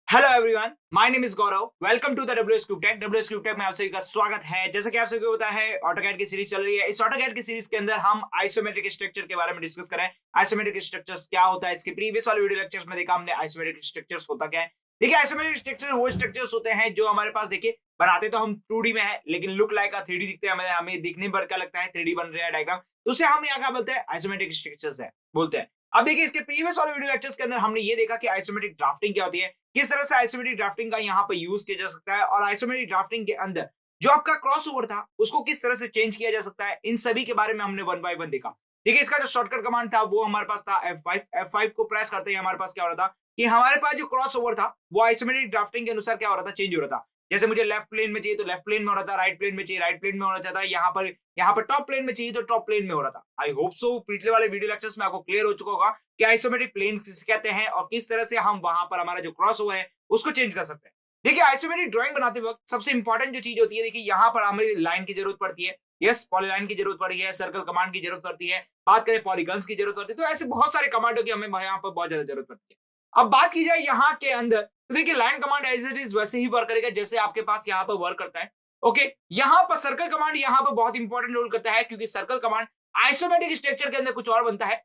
Hello everyone, my name is Gaurav. Welcome to the WS cube tech. WS cube tech में आप सभी का स्वागत है। जैसा कि आप सभी को पता है, ऑटोकैड की सीरीज चल रही है। इस ऑटोकैड की सीरीज के अंदर हम आइसोमेट्रिक स्ट्रक्चर के बारे में डिस्कस करें। आइसोमेट्रिक स्ट्रक्चर्स क्या होता है, इसके प्रीवियस वाले वीडियो लेक्चर्स में देखा हमने आइसोमेट्रिक स्ट्रक्चर्स होता क्या है। देखिए, आइसोमेट्रिक स्ट्रक्चर वो स्ट्रक्चर्स होते हैं जो हमारे पास, देखिए, बनाते तो हम 2D में है, लेकिन लुक लाइक का 3D दिखते हैं। हमें दिखने पर क्या लगता है, 3D बन रहा है डायग्राम, तो उसे हम यहाँ क्या बोलते हैं, आइसोमेट्रिक स्ट्रक्चर्स है बोलते हैं। अब देखिए, इसके प्रीवियस वाले वीडियो लेक्चर्स के अंदर हमने ये देखा कि आइसोमेट्रिक ड्राफ्टिंग क्या होती है, किस तरह से आइसोमेट्रिक ड्राफ्टिंग का यहाँ पर यूज किया जा सकता है, और आइसोमेट्रिक ड्राफ्टिंग के अंदर जो आपका क्रॉस ओवर था उसको किस तरह से चेंज किया जा सकता है। इन सभी के बारे में हमने वन बाय वन देखा। ठीक है, इसका जो शॉर्टकट कमांड था वो हमारे पास था F5 को प्रेस करते ही हमारे पास क्या हो रहा था कि हमारे पास जो क्रॉस ओवर था वो आइसोमेट्रिक ड्राफ्टिंग के अनुसार क्या हो रहा था, चेंज हो रहा था। जैसे मुझे लेफ्ट प्लेन में चाहिए तो लेफ्ट प्लेन में हो रहा था, राइट प्लेन में चाहिए राइट प्लेन में होना चाहता है, यहाँ पर टॉप प्लेन में चाहिए तो टॉप प्लेन में हो रहा था। आई होप सो पिछले वाले वीडियो लेक्चर्स में आपको क्लियर हो चुका होगा कि आइसोमेट्रिक प्लेन किसे कहते हैं और किस तरह से हम वहां पर हमारा जो क्रॉस ओवर है उसको चेंज कर सकते हैं। देखिए, आइसोमेट्रिक ड्राइंग बनाते वक्त सबसे इंपॉर्टेंट जो चीज होती है, देखिए यहाँ पर हमें लाइन की जरूरत पड़ती है। यस, पॉलीलाइन की जरूरत पड़ी है, सर्कल कमांड की जरूरत पड़ती है, बात करें पॉलीगन्स की जरूरत पड़ती है, तो ऐसे बहुत सारे कमांडों की हमें यहाँ पर बहुत ज्यादा जरूरत पड़ती है। अब बात की जाए यहाँ के अंदर, तो देखिए line command as it is वैसे ही वर्क करेगा जैसे आपके पास यहाँ पर वर्क करता है। ओके, यहाँ पर सर्कल कमांड यहाँ पर बहुत इंपॉर्टेंट रोल करता है, क्योंकि सर्कल कमांड आइसोमेट्रिक स्ट्रक्चर के अंदर कुछ और बनता है।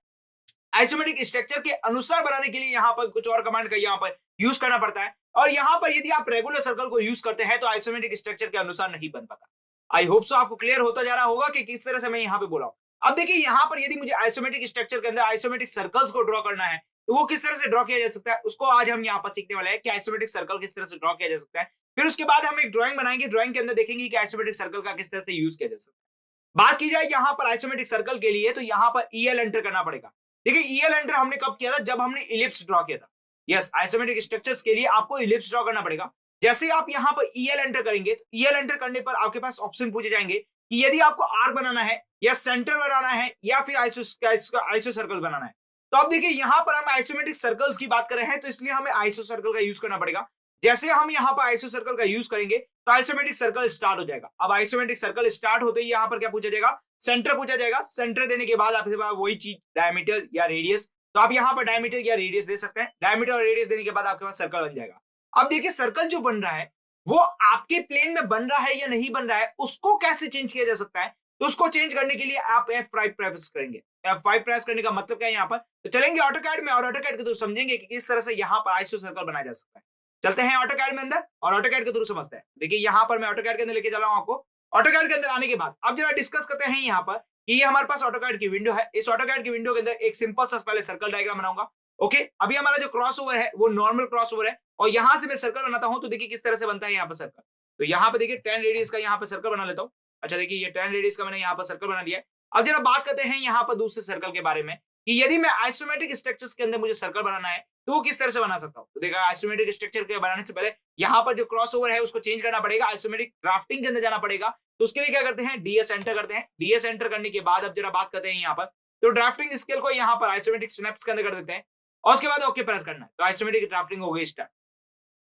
आइसोमेट्रिक स्ट्रक्चर के अनुसार बनाने के लिए यहाँ पर कुछ और कमांड का यहाँ पर यूज करना पड़ता है, और यहाँ पर यदि आप रेगुलर सर्कल को यूज करते हैं तो आइसोमेट्रिक स्ट्रक्चर के अनुसार नहीं बन पाता। आई होप सो आपको क्लियर होता जा रहा होगा कि किस तरह से मैं यहाँ पे बोला हूँ। अब देखिए, यहाँ पर यदि मुझे आइसोमेट्रिक स्ट्रक्चर के अंदर आइसोमेट्रिक सर्कल्स को ड्रॉ करना है तो वो किस तरह से ड्रॉ किया जा सकता है, उसको आज हम यहाँ पर सीखने वाले हैं कि आइसोमेट्रिक सर्कल किस तरह से ड्रॉ किया जा सकता है। फिर उसके बाद हम एक ड्रॉइंग बनाएंगे, ड्रॉइंग के अंदर देखेंगे कि आइसोमेट्रिक सर्कल का किस तरह से यूज किया जा सकता है। बात की जाए यहाँ पर आइसोमेट्रिक सर्कल के लिए, तो यहाँ पर ईएल एंटर करना पड़ेगा। देखिए, ईएल एंटर हमने कब किया था, जब हमने इलिप्स ड्रॉ किया था। यस, आइसोमेट्रिक स्ट्रक्चर्स के लिए आपको इलिप्स ड्रॉ करना पड़ेगा। जैसे आप यहाँ पर ईएल एंटर करेंगे तो ईएल एंटर करने पर आपके पास ऑप्शन पूछे जाएंगे कि यदि आपको आर्क बनाना है या सेंटर बनाना है या फिर आइसो सर्कल बनाना है। तो अब देखिए, यहाँ पर हम आइसोमेट्रिक सर्कल्स की बात कर रहे हैं, तो इसलिए हमें आइसो सर्कल का यूज करना पड़ेगा। जैसे हम यहाँ पर आइसो सर्कल का यूज करेंगे तो आइसोमेट्रिक सर्कल स्टार्ट हो जाएगा। अब आइसोमेट्रिक सर्कल स्टार्ट होते ही यहाँ पर क्या पूछा जाएगा, सेंटर पूछा जाएगा। सेंटर देने के बाद आपके पास वही चीज डायमीटर या रेडियस, तो आप यहाँ पर डायमीटर या रेडियस दे सकते हैं। डायमीटर और रेडियस देने के बाद आपके पास सर्कल बन जाएगा। अब देखिए, सर्कल जो बन रहा है वो आपके प्लेन में बन रहा है या नहीं बन रहा है, उसको कैसे चेंज किया जा सकता है। तो उसको चेंज करने के लिए आप F5 प्रेस करेंगे। F5 प्रेस करने का मतलब क्या है, यहाँ पर तो चलेंगे ऑटोकैड में और ऑटोकैड के थ्रू समझेंगे कि किस तरह से यहाँ पर आइसो सर्कल बनाया जा सकता है। चलते हैं ऑटोकैड में अंदर और ऑटोकैड के थ्रू समझते हैं। देखिए, यहाँ पर मैं ऑटोकैड के अंदर लेके चला हूँ आपको। ऑटोकैड के अंदर आने के बाद अब जरा डिस्कस करते हैं यहाँ पर कि ये हमारे पास ऑटोकैड की विंडो है। इस ऑटोकैड की विंडो के अंदर एक सिंपल सा पहले सर्कल डायग्राम बनाऊंगा। ओके, अभी हमारा जो क्रॉस ओवर है वो नॉर्मल क्रॉस ओवर है, और यहां से मैं सर्कल बनाता हूं, तो देखिए किस तरह से बनता है यहाँ पर सर्कल। तो यहाँ पे देखिए 10 रेडियस का यहाँ पर सर्कल बना लेता हूँ। अच्छा, देखिए ये 10 रेडियस का मैंने यहाँ पर सर्कल बना लिया है। अब जरा बात करते हैं यहाँ पर दूसरे सर्कल के बारे में कि यदि मैं आइसोमेट्रिक स्ट्रक्चर्स के अंदर मुझे सर्कल बनाना है तो वो किस तरह से बना सकता हूँ। तो देखा, आइसोमेट्रिक स्ट्रक्चर के बनाने से पहले यहाँ पर जो क्रॉस ओवर है उसको चेंज करना पड़ेगा, आइसोमेट्रिक ड्राफ्टिंग के अंदर जाना पड़ेगा। तो उसके लिए क्या करते हैं, डीएस एंटर करते हैं। डीएस एंटर करने के बाद अब जरा बात करते हैं यहाँ पर, तो ड्राफ्टिंग स्केल को यहाँ पर आइसोमेट्रिक स्नैप्स के अंदर कर देते हैं और उसके बाद ओके प्रेस करना है। तो आइसोमेट्रिक ड्राफ्टिंग हो गई स्टार्ट।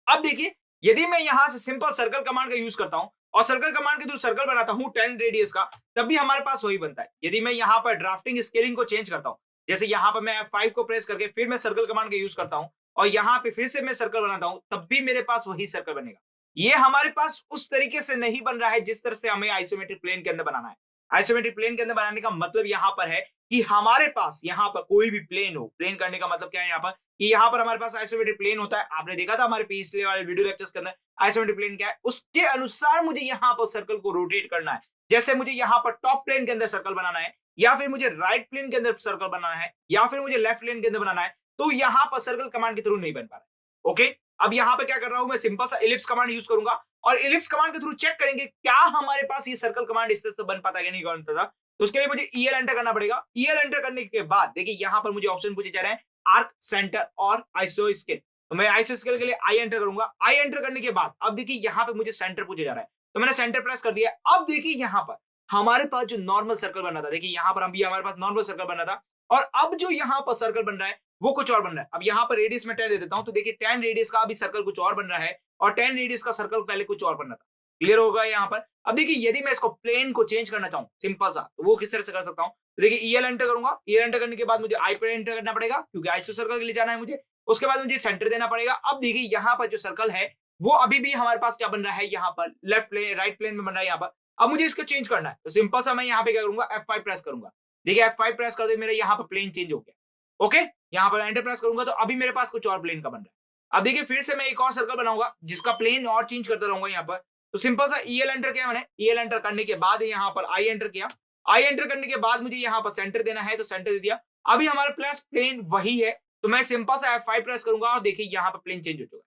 अब देखिए, यदि मैं यहां से सिंपल सर्कल कमांड का यूज करता हूं और सर्कल कमांड के थ्रू सर्कल बनाता हूं 10 रेडियस का, तब भी हमारे पास वही बनता है। यदि मैं यहां पर ड्राफ्टिंग स्केलिंग को चेंज करता हूं, जैसे यहां पर मैं F5 को प्रेस करके फिर मैं सर्कल कमांड का यूज करता हूं और यहां पे फिर से मैं सर्कल बनाता हूं, तब भी मेरे पास वही सर्कल बनेगा। ये हमारे पास उस तरीके से नहीं बन रहा है जिस तरह से हमें आइसोमेट्रिक प्लेन के अंदर बनाना है। आइसोमेट्रिक प्लेन के अंदर बनाने का मतलब यहां पर है कि हमारे पास यहाँ पर कोई भी प्लेन हो, प्लेन करने का मतलब क्या है यहाँ पर कि यहाँ पर हमारे पास आइसोमेट्रिक प्लेन होता है। आपने देखा था हमारे पिछले वाले वीडियो लेक्चर्स के अंदर आइसोमेट्रिक प्लेन क्या है, उसके अनुसार मुझे यहाँ पर सर्कल को रोटेट करना है। जैसे मुझे यहाँ पर टॉप प्लेन के अंदर सर्कल बनाना है, या फिर मुझे राइट प्लेन के अंदर सर्कल बनाना है, या फिर मुझे लेफ्ट प्लेन के अंदर बनाना है, तो यहाँ पर सर्कल कमांड के थ्रू नहीं बन पा रहा है। ओके, अब यहाँ पे क्या कर रहा हूं, मैं सिंपल सा इलिप्स कमांड यूज करूंगा और इलिप्स कमांड के थ्रू चेक करेंगे क्या हमारे पास ये सर्कल कमांड इस तरह से बन पाता है या नहीं बनता था। तो उसके लिए मुझे ईएल एंटर करना पड़ेगा। ईएल एंटर करने के बाद देखिए यहाँ पर मुझे ऑप्शन पूछे जा रहे हैं आर्क, सेंटर और आइसो स्केल। तो मैं आइसो स्केल के लिए आई एंटर करूंगा। आई एंटर करने के बाद अब देखिए यहाँ पे मुझे सेंटर पूछे जा रहा है, तो मैंने सेंटर प्रेस कर दिया। अब देखिए यहाँ पर हमारे पास जो नॉर्मल सर्कल बन रहा था, देखिए यहाँ पर अभी हमारे पास नॉर्मल सर्कल बन रहा था, और अब जो यहाँ पर सर्कल बन रहा है वो कुछ और बन रहा है। अब यहाँ पर रेडियस में 10 दे देता हूं, तो देखिए 10 रेडियस का अभी सर्कल कुछ और बन रहा है और 10 रेडियस का सर्कल पहले कुछ और बन रहा था। क्लियर होगा यहाँ पर। अब देखिए, यदि मैं इसको प्लेन को चेंज करना चाहूँ सिंपल सा, तो वो किस तरह से कर सकता हूँ। तो देखिए ईएल एंटर करूंगा। ईएल एंटर करने के बाद मुझे आई पर एंटर करना पड़ेगा क्योंकि आइसो सर्कल के लिए जाना है मुझे। उसके बाद मुझे सेंटर देना पड़ेगा। अब देखिए यहाँ पर जो सर्कल है वो अभी भी हमारे पास क्या बन रहा है, यहाँ पर लेफ्ट प्लेन राइट प्लेन में बन रहा है यहाँ पर। अब मुझे इसको चेंज करना है तो सिंपल सा मैं यहाँ पे क्या करूंगा, F5 प्रेस करूंगा। देखिए F5 प्रेस कर दे, मेरा यहाँ पर प्लेन चेंज हो गया। ओके, यहाँ पर एंटर प्रेस करूंगा तो अभी मेरे पास कुछ और प्लेन का बन रहा है। अब देखिए फिर से मैं एक और सर्कल बनाऊंगा जिसका प्लेन और चेंज करता रहूंगा यहाँ पर। तो सिंपल सा EL एंटर किया मैंने, EL एंटर करने के बाद यहाँ पर I एंटर किया। I एंटर करने के बाद मुझे यहाँ पर सेंटर देना है तो सेंटर दे दिया। अभी हमारा प्लस प्लेन वही है तो मैं सिंपल सा F5 प्रेस करूंगा और देखिए यहाँ पर प्लेन चेंज हो चुका है।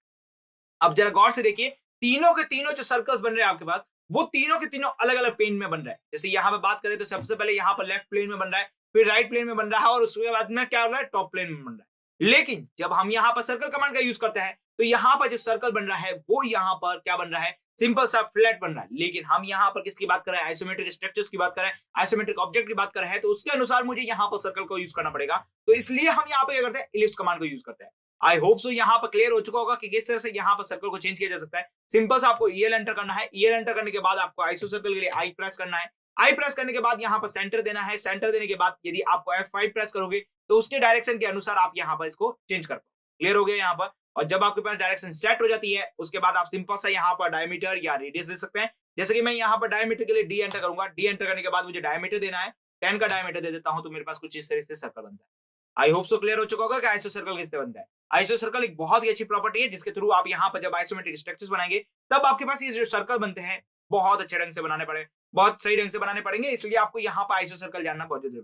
अब जरा गौर से देखिए, तीनों के तीनों जो सर्कल्स बन रहे हैं आपके पास वो तीनों के तीनों अलग अलग प्लेन में बन रहा है। जैसे यहाँ पे बात करें तो सबसे पहले यहाँ पर लेफ्ट प्लेन में बन रहा है, फिर राइट प्लेन में बन रहा है और उसके बाद में क्या हो रहा है, टॉप प्लेन में बन रहा है। लेकिन जब हम यहाँ पर सर्कल कमांड का यूज करते हैं तो यहाँ पर जो सर्कल बन रहा है वो यहाँ पर क्या बन रहा है, सिंपल सा फ्लैट बन रहा है। लेकिन हम यहाँ पर किसकी बात कर रहे हैं, आइसोमेट्रिक स्ट्रक्चर्स की बात कर रहे हैं, आइसोमेट्रिक ऑब्जेक्ट की बात कर रहे हैं, तो उसके अनुसार मुझे यहाँ पर सर्कल को यूज करना पड़ेगा। तो इसलिए हम यहाँ पे क्या करते हैं, इलिप्स कमांड को यूज करते हैं। आई होप सो यहाँ पर क्लियर हो चुका होगा कि किस तरह से यहाँ पर सर्कल को चेंज किया जा सकता है। सिंपल सा आपको EL एंटर करना है, EL एंटर करने के बाद आपको आइसो सर्कल के लिए I प्रेस करना है। I प्रेस करने के बाद यहाँ पर सेंटर देना है, सेंटर देने के बाद यदि आपको F5 प्रेस करोगे तो उसके डायरेक्शन के अनुसार आप यहाँ पर इसको चेंज कर पाओ। क्लियर हो गया यहाँ पर। और जब आपके पास डायरेक्शन सेट हो जाती है उसके बाद आप सिंपल सा यहाँ पर डायमीटर या रेडियस दे सकते हैं। जैसे कि मैं यहाँ पर डायमीटर के लिए D एंटर करूंगा, D एंटर करने के बाद मुझे डायमीटर देना है, 10 का डायमीटर दे देता हूं तो मेरे पास कुछ इस तरह से सर्कल बनता है। आई होप सो क्लियर हो चुका होगा कि आइसो सर्कल किस तरह बनता है। आइसो सर्कल एक बहुत ही अच्छी प्रॉपर्टी है जिसके थ्रू आप यहाँ पर जब आइसोमेट्रिक स्ट्रक्चर्स बनाएंगे तब आपके पास ये जो सर्कल बनते हैं बहुत अच्छे ढंग से बनाने पड़े, बहुत सही ढंग से बनाने पड़ेंगे। इसलिए आपको यहाँ पर आइसो सर्कल जानना बहुत जरूरी है।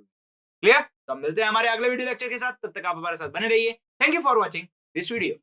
क्लियर? तो हम मिलते हैं हमारे अगले वीडियो लेक्चर के साथ, तब तक आप हमारे साथ बने रहिए। Thank you for watching this video.